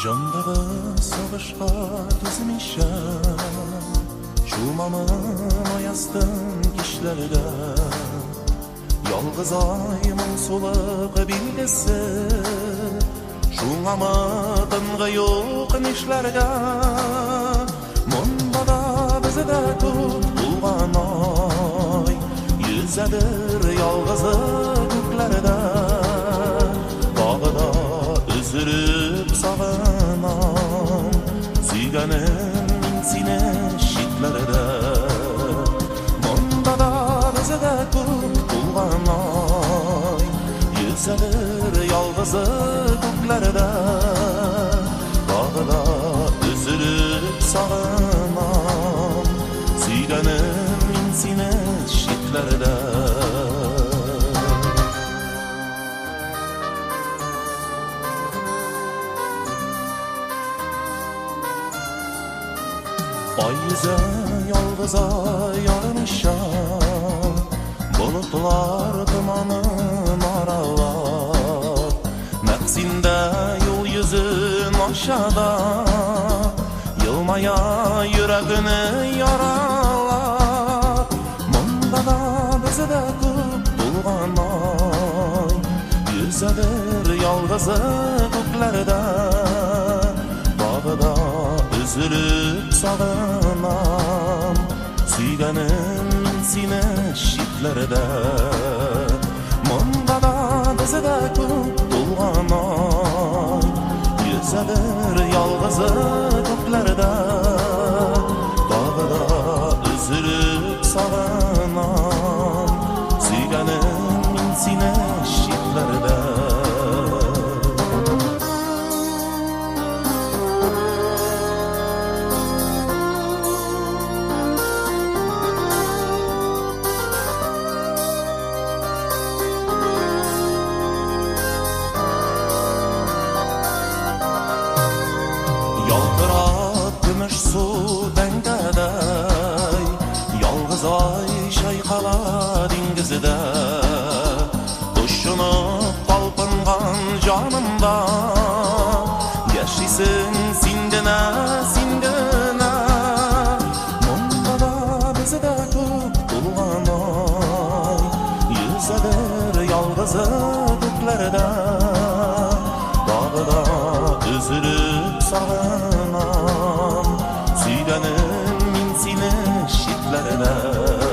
Candağı savaşqa tüzmüşəm Şumamın ayastın kişlərdə Yalğız ayımın soluq bildisi Şumamadınğı yox nişlərdə Munda da bizdə tutulğan ay Yüzədir yalğızı göklərdə Bağda üzülüb sağınam Süygənim sine şitlərdə Munda da bizdə tutulğan ay Yüzədir yalğızı göklərdə Bağda üzülüb sağınam Süygənim sine şitlərdə Ay yüze yalğıza yarmışam Bulutlar dumanın aralar Məqsində yol yüzün aşağıda Yılmaya yüreğini yaralar Munda da bizdə tutulğan ay Yüzədir yalğızı göklərdə Bağda üzülüb sağınam Süygənim sine şitlərdə Munda da bizdə tutulğan ay Yüzədir yalğızı göklərdə Bağda üzülüb sağınam Süygənim sine şitlərdə Yaltırat gümüş su dengedey Yalğız ay şayqala dingizide Uşunup talpıngan canımda Yaşisin sindine sindine Munda da bizdə tutulğan ay Yüzədir yalğızı göklərdə Bağda üzülüb sağınam Süygənim sine şitlərdə